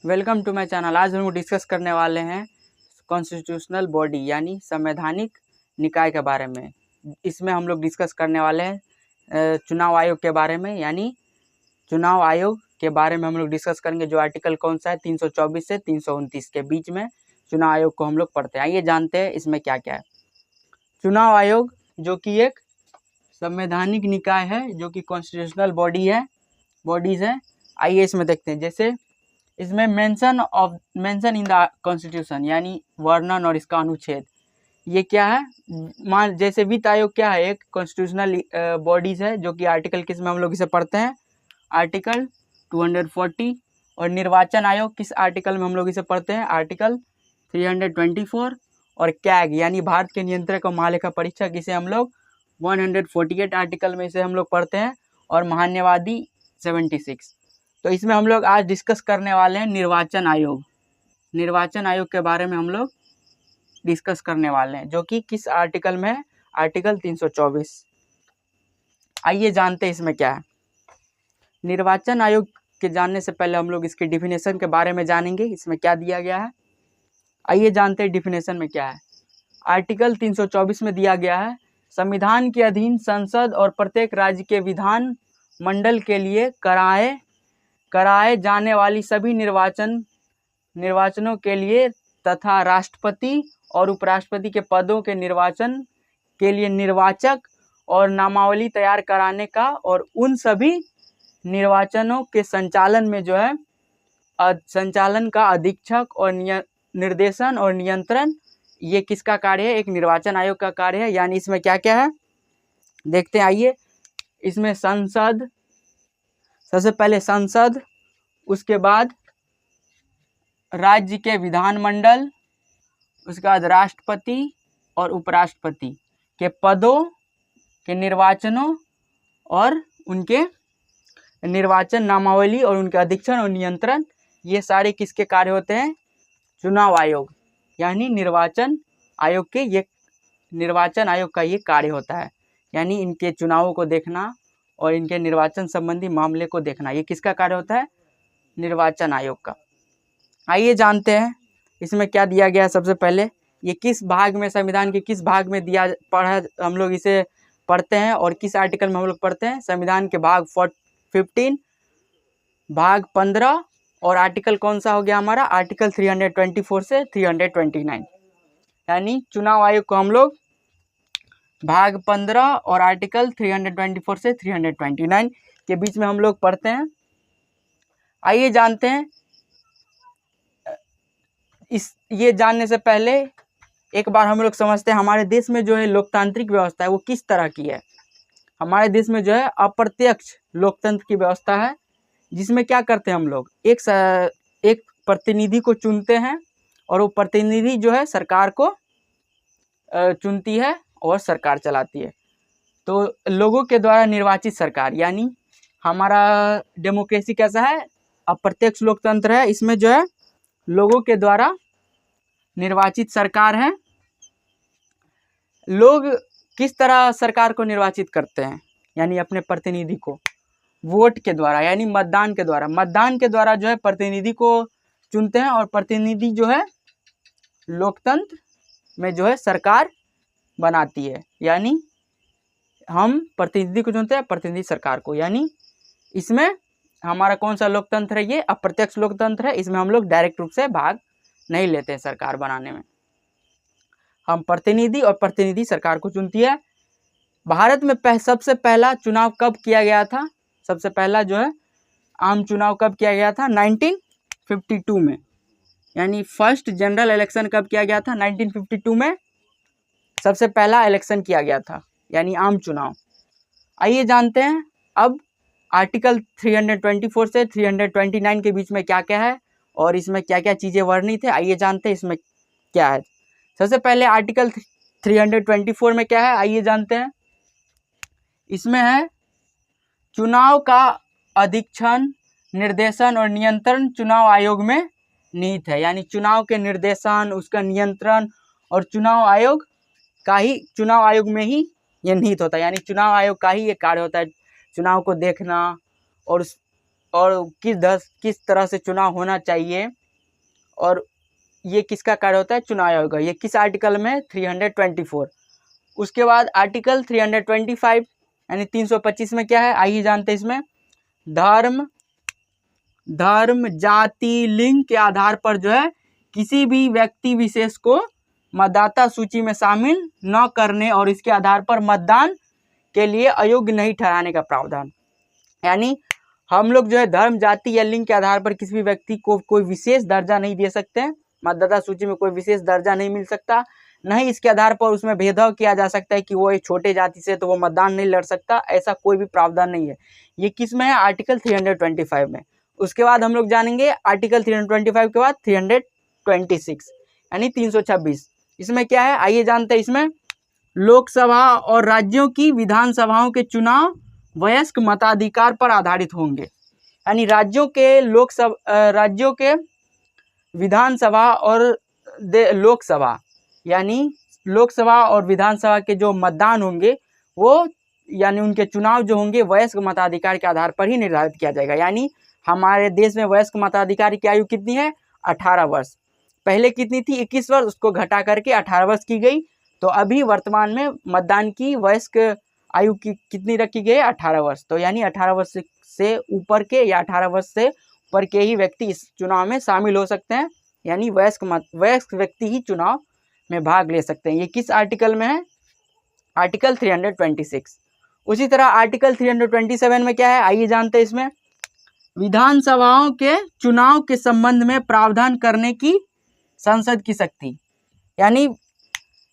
Welcome to my channel. आज हम discuss करने वाले हैं कॉन्स्टिट्यूशनल बॉडी यानी संवैधानिक निकाय के बारे में। इसमें हम लोग डिस्कस करने वाले हैं चुनाव आयोग के बारे में, यानी चुनाव आयोग के बारे में हम लोग डिस्कस करेंगे। जो आर्टिकल कौन सा है, 324 से 329 के बीच में चुनाव आयोग को हम लोग पढ़ते हैं। आइए जानते हैं इसमें क्या क्या है। चुनाव आयोग जो कि एक संवैधानिक निकाय है, जो कि कॉन्स्टिट्यूशनल बॉडीज है। आइए इसमें देखते हैं। जैसे इसमें मेंशन इन द कॉन्स्टिट्यूशन यानी वर्णन और इसका अनुच्छेद, ये क्या है। मान जैसे वित्त आयोग क्या है, एक कॉन्स्टिट्यूशनल बॉडीज है, जो कि आर्टिकल किस में हम लोग इसे पढ़ते हैं, आर्टिकल 240। और निर्वाचन आयोग किस आर्टिकल में हम लोग इसे पढ़ते हैं, आर्टिकल 324। और कैग यानी भारत के नियंत्रक और महालेखा परीक्षक, इसे हम लोग 148 आर्टिकल में इसे हम लोग पढ़ते हैं। और महान्यवादी 76। तो इसमें हम लोग आज डिस्कस करने वाले हैं निर्वाचन आयोग। निर्वाचन आयोग के बारे में हम लोग डिस्कस करने वाले हैं, जो कि किस आर्टिकल में है, आर्टिकल 324। आइए जानते हैं इसमें क्या है। निर्वाचन आयोग के जानने से पहले हम लोग इसकी डिफिनेशन के बारे में जानेंगे, इसमें क्या दिया गया है। आइए जानते हैं डिफिनेशन में क्या है। आर्टिकल 324 में दिया गया है, संविधान के अधीन संसद और प्रत्येक राज्य के विधान मंडल के लिए कराए जाने वाली सभी निर्वाचनों के लिए तथा राष्ट्रपति और उपराष्ट्रपति के पदों के निर्वाचन के लिए निर्वाचक और नामावली तैयार कराने का, और उन सभी निर्वाचनों के संचालन में जो है संचालन का अधीक्षक और निर्देशन और नियंत्रण, ये किसका कार्य है, एक निर्वाचन आयोग का कार्य है। यानी इसमें क्या क्या है देखते हैं। आइए इसमें संसद, सबसे पहले संसद, उसके बाद राज्य के विधानमंडल, उसके बाद राष्ट्रपति और उपराष्ट्रपति के पदों के निर्वाचनों और उनके निर्वाचन नामावली और उनके अधीक्षण और नियंत्रण, ये सारे किसके कार्य होते हैं, चुनाव आयोग यानी निर्वाचन आयोग के, ये निर्वाचन आयोग का ये कार्य होता है। यानी इनके चुनावों को देखना और इनके निर्वाचन संबंधी मामले को देखना, ये किसका कार्य होता है, निर्वाचन आयोग का। आइए जानते हैं इसमें क्या दिया गया है। सबसे पहले ये किस भाग में, संविधान के किस भाग में पढ़ा हम लोग इसे पढ़ते हैं और किस आर्टिकल में हम लोग पढ़ते हैं, संविधान के भाग 15, भाग 15। और आर्टिकल कौन सा हो गया हमारा, आर्टिकल 324 से 329। यानी चुनाव आयोग को हम लोग भाग 15 और आर्टिकल 324 से 329 के बीच में हम लोग पढ़ते हैं। आइए जानते हैं। ये जानने से पहले एक बार हम लोग समझते हैं हमारे देश में जो है लोकतांत्रिक व्यवस्था है वो किस तरह की है। हमारे देश में जो है अप्रत्यक्ष लोकतंत्र की व्यवस्था है, जिसमें क्या करते हैं हम लोग, एक प्रतिनिधि को चुनते हैं और वो प्रतिनिधि जो है सरकार को चुनती है और सरकार चलाती है। तो लोगों के द्वारा निर्वाचित सरकार, यानी हमारा डेमोक्रेसी कैसा है, अप्रत्यक्ष लोकतंत्र है। इसमें जो है लोगों के द्वारा निर्वाचित सरकार है। लोग किस तरह सरकार को निर्वाचित करते हैं, यानी अपने प्रतिनिधि को वोट के द्वारा, यानी मतदान के द्वारा जो है प्रतिनिधि को चुनते हैं। और प्रतिनिधि जो है लोकतंत्र में जो है सरकार बनाती है। यानी हम प्रतिनिधि को चुनते हैं, प्रतिनिधि सरकार को। यानी इसमें हमारा कौन सा लोकतंत्र है, ये अप्रत्यक्ष लोकतंत्र है। इसमें हम लोग डायरेक्ट रूप से भाग नहीं लेते हैं सरकार बनाने में। हम प्रतिनिधि और प्रतिनिधि सरकार को चुनती है। भारत में सबसे पहला चुनाव कब किया गया था, सबसे पहला जो है आम चुनाव कब किया गया था, 1952 में। यानी फर्स्ट जनरल इलेक्शन कब किया गया था, 1952 में सबसे पहला इलेक्शन किया गया था, यानी आम चुनाव। आइए जानते हैं अब आर्टिकल 324 से 329 के बीच में क्या क्या है और इसमें क्या क्या चीज़ें वर्णित है। आइए जानते हैं इसमें क्या है। सबसे पहले आर्टिकल 324 में क्या है, आइए जानते हैं। इसमें है चुनाव का अधीक्षण, निर्देशन और नियंत्रण चुनाव आयोग में निहित है। यानी चुनाव के निर्देशन, उसका नियंत्रण और चुनाव आयोग में ही ये निहित होता है। यानी चुनाव आयोग का ही ये कार्य होता है, चुनाव को देखना और और किस तरह से चुनाव होना चाहिए और ये किसका कार्य होता है, चुनाव आयोग का। ये किस आर्टिकल में, 324। उसके बाद आर्टिकल 325 यानी 325 में क्या है, आइए जानते हैं। इसमें धर्म जाति लिंग के आधार पर जो है किसी भी व्यक्ति विशेष को मतदाता सूची में शामिल न करने और इसके आधार पर मतदान के लिए अयोग्य नहीं ठहराने का प्रावधान। यानी हम लोग जो है धर्म जाति या लिंग के आधार पर किसी भी व्यक्ति को कोई विशेष दर्जा नहीं दे सकते हैं, मतदाता सूची में कोई विशेष दर्जा नहीं मिल सकता, नहीं इसके आधार पर उसमें भेदभाव किया जा सकता है कि वो एक छोटे जाति से तो वो मतदान नहीं लड़ सकता, ऐसा कोई भी प्रावधान नहीं है। ये किस में है, आर्टिकल 325 में। उसके बाद हम लोग जानेंगे आर्टिकल 325 के बाद 326 यानी 326। इसमें क्या है, आइए जानते हैं। इसमें लोकसभा और राज्यों की विधानसभाओं के चुनाव वयस्क मताधिकार पर आधारित होंगे। यानी राज्यों के विधानसभा और लोकसभा, यानी लोकसभा और विधानसभा के जो मतदान होंगे वो यानी उनके चुनाव जो होंगे वयस्क मताधिकार के आधार पर ही निर्धारित किया जाएगा। यानी हमारे देश में वयस्क मताधिकार की आयु कितनी है, 18 वर्ष। पहले कितनी थी, 21 वर्ष, उसको घटा करके 18 वर्ष की गई। तो अभी वर्तमान में मतदान की वयस्क आयु की कितनी रखी गई है, 18 वर्ष। तो यानी 18 वर्ष से ऊपर के या 18 वर्ष से ऊपर के ही व्यक्ति इस चुनाव में शामिल हो सकते हैं, यानी वयस्क व्यक्ति ही चुनाव में भाग ले सकते हैं। ये किस आर्टिकल में है, आर्टिकल 326। उसी तरह आर्टिकल 327 में क्या है, आइए जानते हैं। इसमें विधानसभाओं के चुनाव के संबंध में प्रावधान करने की संसद की शक्ति। यानी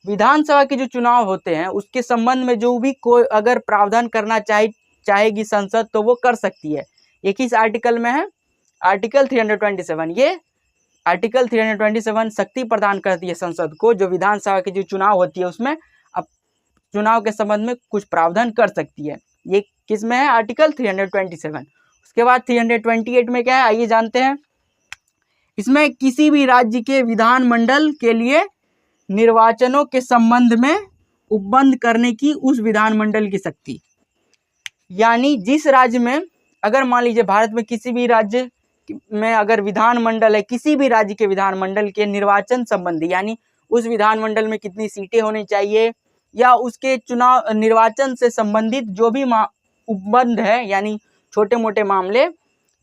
विधानसभा के जो चुनाव होते हैं उसके संबंध में जो भी कोई अगर प्रावधान करना चाहेगी संसद तो वो कर सकती है। ये किस आर्टिकल में है, आर्टिकल 327। ये आर्टिकल 327 शक्ति प्रदान करती है संसद को, जो विधानसभा की जो चुनाव होती है उसमें अब चुनाव के संबंध में कुछ प्रावधान कर सकती है। ये किस में है, आर्टिकल 327। उसके बाद 328 में क्या है, आइए जानते हैं। इसमें किसी भी राज्य के विधानमंडल के लिए निर्वाचनों के संबंध में उपबंध करने की उस विधानमंडल की शक्ति। यानी जिस राज्य में अगर मान लीजिए भारत में किसी भी राज्य में अगर विधानमंडल है, किसी भी राज्य के विधानमंडल के निर्वाचन संबंधी, यानी उस विधानमंडल में कितनी सीटें होनी चाहिए या उसके चुनाव निर्वाचन से संबंधित जो भी उपबंध है, यानी छोटे मोटे मामले,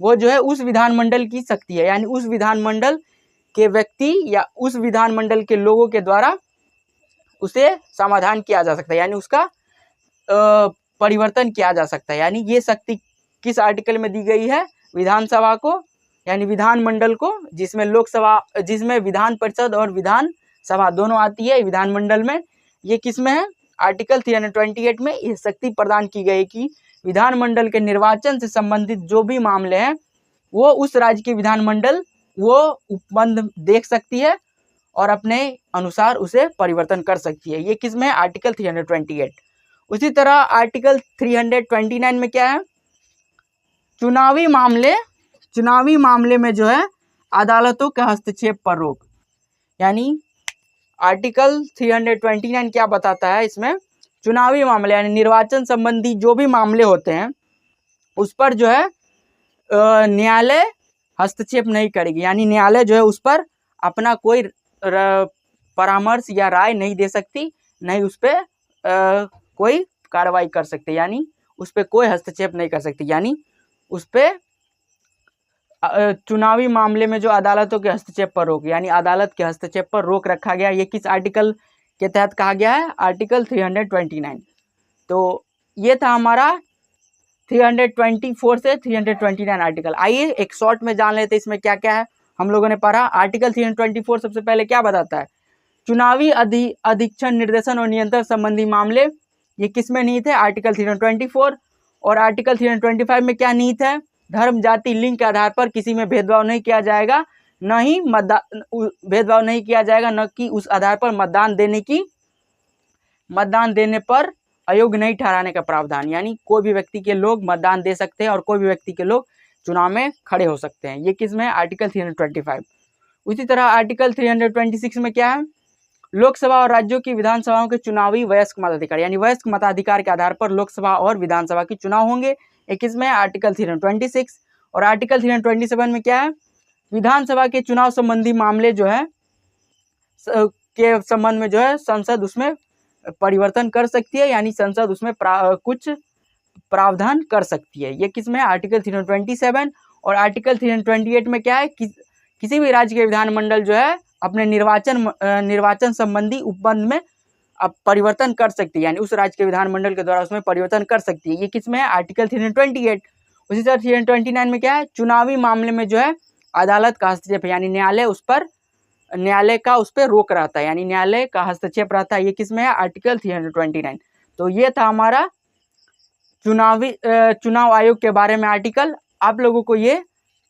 वो जो है उस विधानमंडल की शक्ति है। यानी उस विधानमंडल के व्यक्ति या उस विधानमंडल के लोगों के द्वारा उसे समाधान किया जा सकता है, यानी उसका परिवर्तन किया जा सकता है। यानी ये शक्ति किस आर्टिकल में दी गई है, विधानसभा को यानी विधानमंडल को, जिसमें विधान परिषद और विधानसभा दोनों आती है विधानमंडल में। ये किस में है, आर्टिकल 328 में ये शक्ति प्रदान की गई कि विधानमंडल के निर्वाचन से संबंधित जो भी मामले हैं वो उस राज्य के विधानमंडल वो उपबंध देख सकती है और अपने अनुसार उसे परिवर्तन कर सकती है। ये किस में है, आर्टिकल 328। उसी तरह आर्टिकल 329 में क्या है, चुनावी मामले में जो है अदालतों के हस्तक्षेप पर रोक। यानी आर्टिकल 329 क्या बताता है, इसमें चुनावी मामले यानी निर्वाचन संबंधी जो भी मामले होते हैं उस पर जो है न्यायालय हस्तक्षेप नहीं करेगी। यानी न्यायालय जो है उस पर अपना कोई परामर्श या राय नहीं दे सकती, नहीं उस पर कोई कार्रवाई कर सकते, यानी उस पर कोई हस्तक्षेप नहीं कर सकती। यानी उस पर चुनावी मामले में जो अदालतों के हस्तक्षेप पर रोक, यानी अदालत के हस्तक्षेप पर रोक रखा गया। ये किस आर्टिकल के तहत कहा गया है, आर्टिकल 329। तो ये था हमारा 324 से 329 आर्टिकल। आइए एक शॉर्ट में जान लेते हैं इसमें क्या क्या है। हम लोगों ने पढ़ा आर्टिकल 324 सबसे पहले क्या बताता है, चुनावी अधीक्षण निर्देशन और नियंत्रण संबंधी मामले। ये किस में निहित है, आर्टिकल 324। और आर्टिकल 325 में क्या निहित है, धर्म जाति लिंग के आधार पर किसी में भेदभाव नहीं किया जाएगा, न ही भेदभाव नहीं किया जाएगा, न कि उस आधार पर मतदान देने पर अयोग्य नहीं ठहराने का प्रावधान। यानी कोई भी व्यक्ति के लोग मतदान दे सकते हैं और कोई भी व्यक्ति के लोग चुनाव में खड़े हो सकते हैं। ये किस में है, आर्टिकल 325। उसी तरह आर्टिकल 326 में क्या है, लोकसभा और राज्यों की विधानसभाओं के चुनावी वयस्क मताधिकार, यानी वयस्क मताधिकार के आधार पर लोकसभा और विधानसभा के चुनाव होंगे। 21 में आर्टिकल 326। और आर्टिकल 327 में क्या है, विधानसभा के चुनाव संबंधी मामले जो है के संबंध में जो है संसद उसमें परिवर्तन कर सकती है, यानी संसद उसमें कुछ प्रावधान कर सकती है। ये किसमें है, आर्टिकल 327। और आर्टिकल 328 में क्या है, किसी भी राज्य के विधानमंडल जो है अपने निर्वाचन संबंधी उपबंध में अब परिवर्तन कर सकती है, यानी उस राज्य के विधानमंडल के द्वारा उसमें परिवर्तन कर सकती है। ये किसमें है, आर्टिकल 328। उसी तरह 329 में क्या है, चुनावी मामले में जो है अदालत का हस्तक्षेप, यानी न्यायालय का उस पर रोक रहता है, यानी न्यायालय का हस्तक्षेप रहता है। ये किसमें है, आर्टिकल 329। तो ये था हमारा चुनाव आयोग के बारे में आर्टिकल। आप लोगों को ये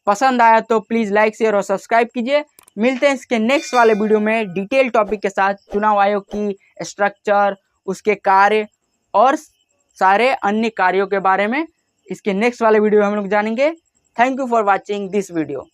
पसंद आया तो प्लीज़ लाइक, शेयर और सब्सक्राइब कीजिए। मिलते हैं इसके नेक्स्ट वाले वीडियो में डिटेल टॉपिक के साथ, चुनाव आयोग की स्ट्रक्चर, उसके कार्य और सारे अन्य कार्यों के बारे में इसके नेक्स्ट वाले वीडियो में हम लोग जानेंगे। Thank you for watching this video.